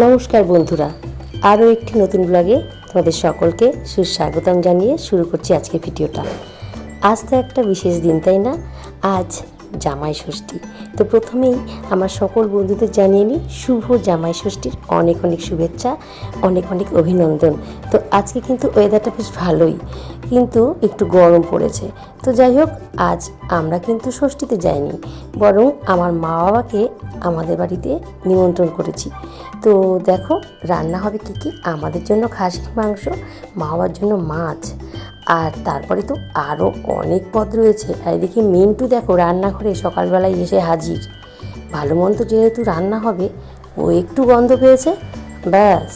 নমস্কার বন্ধুরা, আরও একটি নতুন ব্লগে তোমাদের সকলকে সুস্বাগতম জানিয়ে শুরু করছি আজকের ভিডিওটা। আজ তো একটা বিশেষ দিন, তাই না? আজ জামাই ষষ্ঠী। তো প্রথমেই আমার সকল বন্ধুদের জানিয়ে নিই শুভ জামাই ষষ্ঠীর অনেক অনেক শুভেচ্ছা, অনেক অনেক অভিনন্দন। তো আজকে কিন্তু ওয়েদারটা বেশ ভালোই, কিন্তু একটু গরম পড়েছে। তো যাই হোক, আজ আমরা কিন্তু ষষ্ঠীতে যাইনি, বরং আমার মা বাবাকে আমাদের বাড়িতে নিমন্ত্রণ করেছি। তো দেখো রান্না হবে কী কী। আমাদের জন্য খাসির মাংস, মা বাবার জন্য মাছ, আর তারপরে তো আরও অনেক পদ রয়েছে। আর এদিকে মিন্টু দেখো রান্নাঘরে সকালবেলায় এসে হাজির। ভালো মন্দ যেহেতু রান্না হবে, ও একটু গন্ধ পেয়েছে, ব্যাস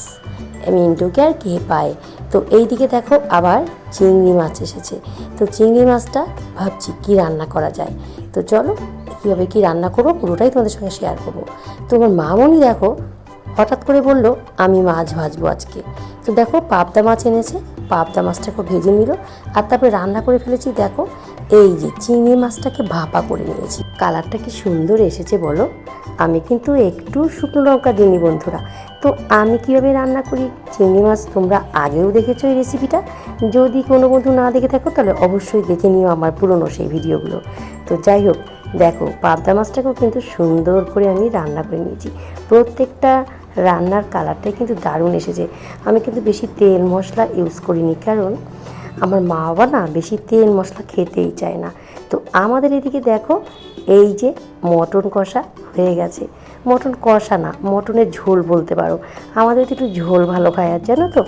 মিন্টুকে আর কে পায়। তো এই দিকে দেখো আবার চিংড়ি মাছ এসেছে। তো চিংড়ি মাছটা ভাবছি কী রান্না করা যায়। তো চলো কীভাবে কী রান্না করবো পুরোটাই তোমাদের সঙ্গে শেয়ার করবো। তো আমার মামনি দেখো হঠাৎ করে বলল আমি মাছ ভাজবো আজকে। তো দেখো পাবদা মাছ এনেছে, পাবদা মাছটাকে ভেজে নিল, আর তারপরে রান্না করে ফেলেছি। দেখো এই যে চিংড়ি মাছটাকে ভাপা করে নিয়েছি। কালারটা কি সুন্দর এসেছে বলো। আমি কিন্তু একটু শুকনো লঙ্কা দিইনি বন্ধুরা। তো আমি কীভাবে রান্না করি চিংড়ি মাছ তোমরা আগেও দেখেছো এই রেসিপিটা। যদি কোনো বন্ধু না দেখে থাকো তাহলে অবশ্যই দেখে নিও আমার পুরনো সেই ভিডিওগুলো। তো যাই হোক, দেখো পাবদা মাছটাকেও কিন্তু সুন্দর করে আমি রান্না করে নিয়েছি। প্রত্যেকটা রান্নার কালারটাই কিন্তু দারুণ এসেছে। আমি কিন্তু বেশি তেল মশলা ইউজ করিনি, কারণ আমার মা বাবা না বেশি তেল মশলা খেতেই চায় না। তো আমাদের এদিকে দেখো এই যে মটন কষা হয়ে গেছে। মটন কষা না, মটনের ঝোল বলতে পারো। আমাদের একটু ঝোল ভালো খায়, আর জানো তো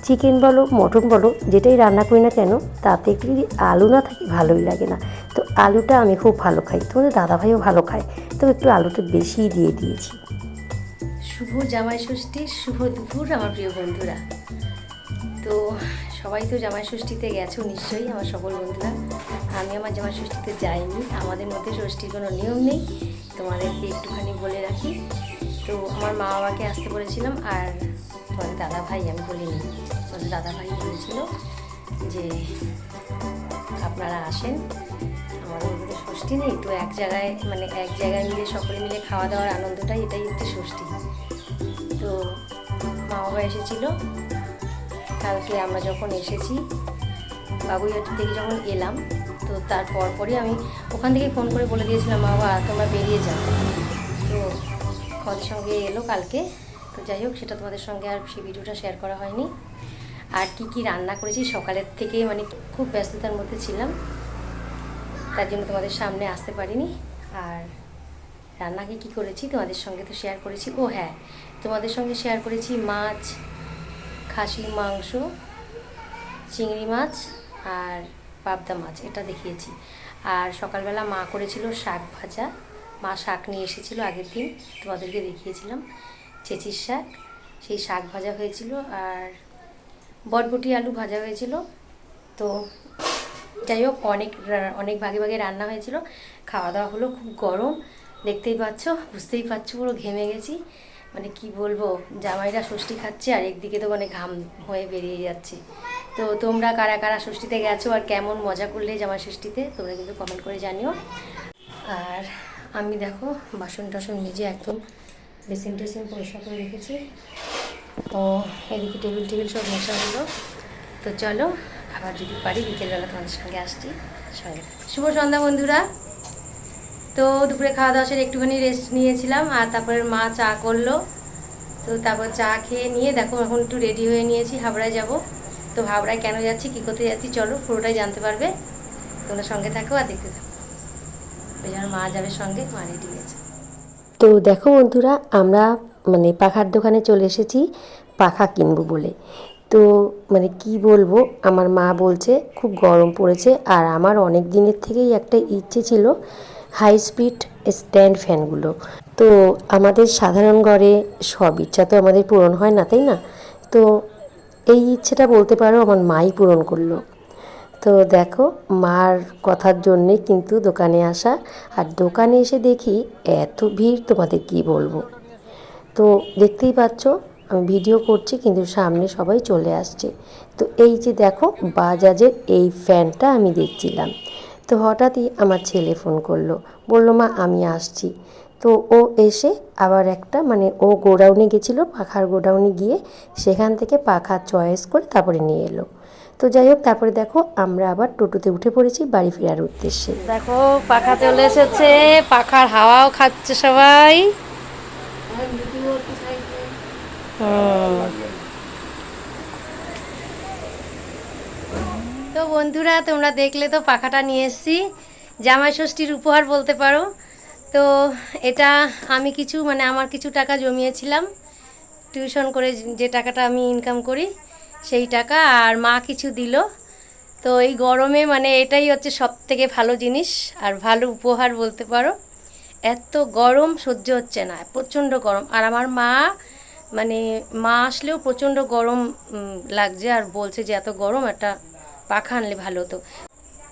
চিকেন বলো মটন বলো যেটাই রান্না করি না কেন, তাতে একটু যদি আলু না থাকে ভালোই লাগে না। তো আলুটা আমি খুব ভালো খাই, তোমাদের দাদাভাইও ভালো খায়, তো একটু আলুটা বেশিই দিয়ে দিয়েছি। শুভ জামাই ষষ্ঠীর শুভ দুপুর আমার প্রিয় বন্ধুরা। তো সবাই তো জামাই ষষ্ঠীতে গেছো নিশ্চয়ই, আমার সকল বন্ধুরা। আমি আমার জামাই ষষ্ঠীতে যাইনি, আমাদের মধ্যে ষষ্ঠীর কোনো নিয়ম নেই, তোমাদেরকে একটুখানি বলে রাখি। তো আমার মা বাবাকে আসতে বলেছিলাম, আর তোমাদের দাদা ভাই আমি বলিনি, তোমাদের দাদা ভাই বলেছিল যে আপনারা আসেন, আমাদের মধ্যে ষষ্ঠী নেই তো এক জায়গায় এক জায়গায় মিলে সকলে মিলে খাওয়া দাওয়ার আনন্দটাই, এটাই হচ্ছে ষষ্ঠী। তো মা বাবা এসেছিলো কালকে। আমরা যখন এসেছি বাবুইহাটি থেকে যখন এলাম, তো তার পরপরই আমি ওখান থেকে ফোন করে বলে দিয়েছিলাম মা বাবা তোমরা বেরিয়ে যাও। তো আমাদের সঙ্গে এলো কালকে। তো যাই হোক, সেটা তোমাদের সঙ্গে আর সেই ভিডিওটা শেয়ার করা হয়নি। আর কি কি রান্না করেছি সকালের থেকে, খুব ব্যস্ততার মধ্যে ছিলাম, তার জন্য তোমাদের সামনে আসতে পারিনি। আর রান্নাকে কি করেছি তোমাদের সঙ্গে তো শেয়ার করেছি। ও হ্যাঁ, তোমাদের সঙ্গে শেয়ার করেছি মাছ, খাসির মাংস, চিংড়ি মাছ আর পাবদা মাছ, এটা দেখিয়েছি। আর সকালবেলা মা করেছিল শাক ভাজা, মা শাক নিয়ে এসেছিলো আগের দিন, তোমাদেরকে দেখিয়েছিলাম চেচির শাক, সেই শাক ভাজা হয়েছিল। আর বটবটি আলু ভাজা হয়েছিল। তো যাই হোক, অনেক ভাগে ভাগে রান্না হয়েছিল। খাওয়া দাওয়া হলো, খুব গরম দেখতেই পাচ্ছ, বুঝতেই পারছো, পুরো ঘেমে গেছি। কি বলবো, জামাইরা ষষ্ঠী খাচ্ছে আর একদিকে তো ঘাম হয়ে বেরিয়ে যাচ্ছে। তো তোমরা কারা কারা ষষ্ঠীতে গেছো আর কেমন মজা করলে জামাই ষষ্ঠীতে, তোমরা কিন্তু কমেন্ট করে জানিও। আর আমি দেখো বাসন টাসন মেজে একদম বেসিন টেসিন পরিষ্কার করে রেখেছি। তো এদিকে টেবিল সব মেশা হলো। তো চলো আবার যদি পারি বিকেলবেলা তোমাদের সঙ্গে আসছি, সঙ্গে শুভ সন্ধ্যা বন্ধুরা। তো দুপুরে খাওয়া দাওয়া সেরে একটুখানি রেস্ট নিয়েছিলাম, আর তারপরে মা চা করলো। তো তারপর চা খেয়ে নিয়ে দেখো এখন একটু রেডি হয়ে নিয়েছি, হাবড়ায় যাব। তো হাবড়ায় কেন যাচ্ছি, কী করতে যাচ্ছি, চলো পুরোটাই জানতে পারবে। তোমরা সঙ্গে থাকো আর দেখতে থাকো। ওই জন্য মা যাবে সঙ্গে, মা রেডি হয়েছে। তো দেখো বন্ধুরা, আমরা পাখার দোকানে চলে এসেছি পাখা কিনবো বলে। তো কি বলবো, আমার মা বলছে খুব গরম পড়েছে, আর আমার অনেক দিনের থেকেই একটা ইচ্ছে ছিল হাই স্পিড স্ট্যান্ড ফ্যানগুলো। তো আমাদের সাধারণ ঘরে সব ইচ্ছা তো আমাদের পূরণ হয় না, তাই না? তো এই ইচ্ছেটা বলতে পারো আমার মাই পূরণ করলো। তো দেখো মার কথার জন্যে কিন্তু দোকানে আসা, আর দোকানে এসে দেখি এত ভিড় তোমাদের কি বলবো। তো দেখতেই পাচ্ছ আমি ভিডিও করছি কিন্তু সামনে সবাই চলে আসছে। তো এই যে দেখো বাজাজের এই ফ্যানটা আমি দেখছিলাম। তো হঠাৎই আমার ছেলে ফোন করলো, বললো মা আমি আসছি। তো ও এসে আবার একটা মানে ও গোডাউনে গেছিলো, পাখার গোডাউনে গিয়ে সেখান থেকে পাখা চয়েস করে তারপরে নিয়ে এলো। তো যাই হোক, তারপরে দেখো আমরা আবার টোটোতে উঠে পড়েছি বাড়ি ফেরার উদ্দেশ্যে। দেখো পাখা চলে এসেছে, পাখার হাওয়াও খাচ্ছে সবাই। তো বন্ধুরা তোমরা দেখলে তো পাখাটা নিয়ে এসেছি, জামাই ষষ্ঠীর উপহার বলতে পারো। তো এটা আমি কিছু মানে আমার কিছু টাকা জমিয়েছিলাম টিউশন করে, যে টাকাটা আমি ইনকাম করি সেই টাকা, আর মা কিছু দিল। তো এই গরমে মানে এটাই হচ্ছে সব থেকে ভালো জিনিস আর ভালো উপহার বলতে পারো। এত গরম সহ্য হচ্ছে না, প্রচণ্ড গরম। আর আমার মা মানে মা আসলেও প্রচণ্ড গরম লাগছে, আর বলছে যে এত গরম একটা পাখা আনলে ভালো হতো।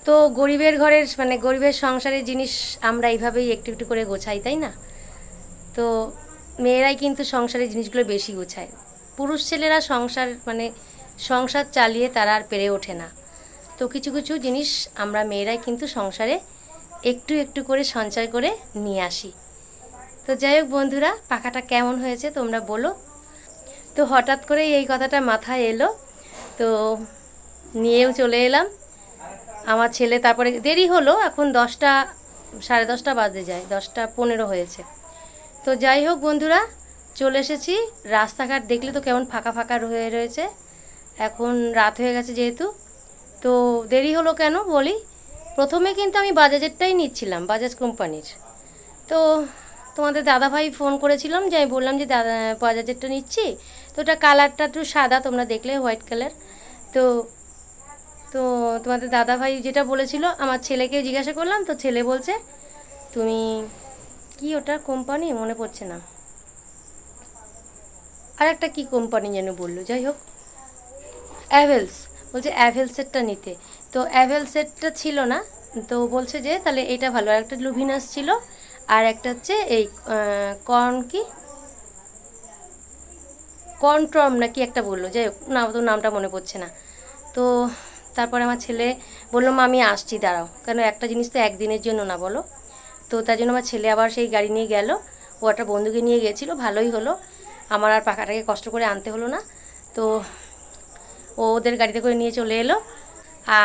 তো গরিবের ঘরের মানে গরিবের সংসারের জিনিস আমরা এইভাবেই একটু একটু করে গোছাই, তাই না? তো মেয়েরাই কিন্তু সংসারের জিনিসগুলো বেশি গোছায়। পুরুষ ছেলেরা সংসার মানে সংসার চালিয়ে তারা আর পেরে ওঠে না। তো কিছু কিছু জিনিস আমরা মেয়েরাই কিন্তু সংসারে একটু একটু করে সঞ্চয় করে নিয়ে আসি। তো যাই হোক বন্ধুরা, পাখাটা কেমন হয়েছে তোমরা বলো। তো হঠাৎ করে এই কথাটা মাথায় এলো, তো নিয়েও চলে এলাম। আমার ছেলে তারপরে দেরি হলো, এখন 10টা 10:30 বাজতে যায়, 10:15 হয়েছে। তো যাই হোক বন্ধুরা, চলে এসেছি। রাস্তাঘাট দেখলে তো কেমন ফাঁকা ফাঁকা হয়ে রয়েছে, এখন রাত হয়ে গেছে যেহেতু। তো দেরি হলো কেন বলি, প্রথমে কিন্তু আমি বাজাজেরটাই নিচ্ছিলাম, বাজাজ কোম্পানির। তো তোমাদের দাদাভাই ফোন করেছিলাম, যে আমি বললাম যে দাদা বাজাজেরটা নিচ্ছি। তো ওটা কালারটা একটু সাদা, তোমরা দেখলে হোয়াইট কালার। তো তো তোমাদের দাদাভাই যেটা বলেছিল, আমার ছেলেকে জিজ্ঞাসা করলাম, তো ছেলে বলছে তুমি কি ওটা কোম্পানি মনে পড়ছে না, আর একটা কী কোম্পানি যেন বললো, যাই হোক অ্যাভেলস, বলছে অ্যাভেলসেরটা নিতে। তো অ্যাভেলসেরটা ছিল না, তো বলছে যে তাহলে এটা ভালো। আর একটা লুভিনাস ছিল, আর একটা হচ্ছে এই কর্নট্রম না কি একটা বললো, যাই হোক না, তো নামটা মনে পড়ছে না। তো তারপরে আমার ছেলে বললো মা আমি আসছি দাঁড়াও, কেন একটা জিনিস তো একদিনের জন্য না বলো। তো তার জন্য আমার ছেলে আবার সেই গাড়ি নিয়ে গেল, ও একটা বন্ধুকে নিয়ে গেছিলো, ভালোই হলো, আমার আর পাখাটাকে কষ্ট করে আনতে হলো না। তো ও ওদের গাড়িতে করে নিয়ে চলে এলো।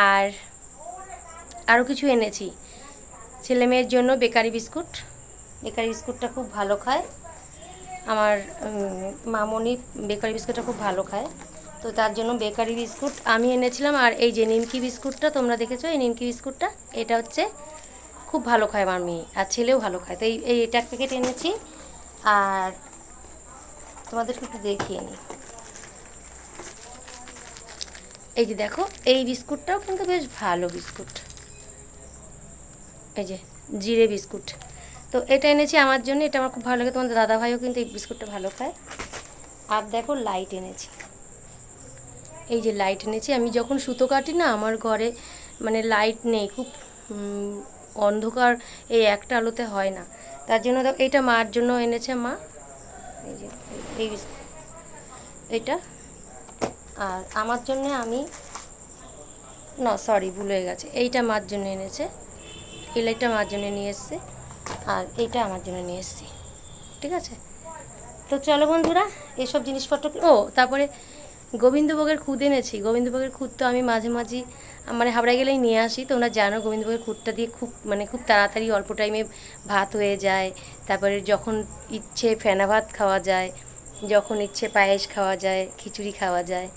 আর আরও কিছু এনেছি ছেলে মেয়ের জন্য, বেকারি বিস্কুট। বেকারি বিস্কুটটা খুব ভালো খায় আমার মামনি, বেকারি বিস্কুটটা খুব ভালো খায়। তো তার জন্য বেকারি বিস্কুট আমি এনেছিলাম। আর এই যে নিমকি বিস্কুটটা তোমরা দেখেছো, এই নিমকি বিস্কুটটা এটা হচ্ছে খুব ভালো খায় আমার মেয়ে, আর ছেলেও ভালো খায়। তো এটা এক প্যাকেট এনেছি। আর তোমাদেরকে একটু দেখিয়ে নিই, এই যে দেখো এই বিস্কুটটাও কিন্তু বেশ ভালো বিস্কুট, এই যে জিরে বিস্কুট। তো এটা এনেছি আমার জন্য, এটা আমার খুব ভালো লাগে। তোমাদের দাদাভাইও কিন্তু এই বিস্কুটটা ভালো খায়। আর দেখো লাইট এনেছি, এই যে লাইট এনেছি। আমি যখন সুতো কাটি না, আমার ঘরে মানে লাইট নেই, খুব অন্ধকার, এই একটা আলোতে হয় না। তার জন্য এইটা মার জন্য এনেছে মা, এই যে এই এইটা। আর আমার জন্য আমি না সরি ভুল হয়ে গেছে, এইটা মার জন্য এনেছে, এই লাইটটা মার জন্য নিয়ে এসছে, আর এইটা আমার জন্য নিয়ে এসছি, ঠিক আছে। তো চলো বন্ধুরা, এসব জিনিসপত্র তারপরে গোবিন্দভোগের খুদ এনেছি। গোবিন্দভোগের খুদ তো আমি মাঝে মাঝে মানে হাবড়া গেলেই নিয়ে আসি। তোমরা জানো গোবিন্দভোগের খুদটা দিয়ে খুব মানে খুব তাড়াতাড়ি অল্প টাইমে ভাত হয়ে যায়। তারপরে যখন ইচ্ছে ফেনা ভাত খাওয়া যায়, যখন ইচ্ছে পায়েস খাওয়া যায়, খিচুড়ি খাওয়া যায়।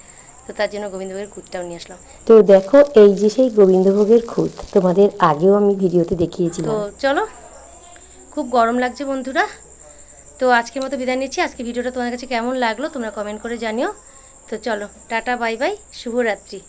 তো তার জন্য গোবিন্দভোগের খুদটাও নিয়ে আসলাম। তো দেখো এই যে সেই গোবিন্দভোগের খুদ, তোমাদের আগেও আমি ভিডিওতে দেখিয়েছিলাম। তো চলো, খুব গরম লাগছে বন্ধুরা। তো আজকের মতো বিদায় নিচ্ছি। আজকে ভিডিওটা তোমাদের কাছে কেমন লাগলো তোমরা কমেন্ট করে জানিও। তো চলো টাটা, বাই বাই, শুভরাত্রি।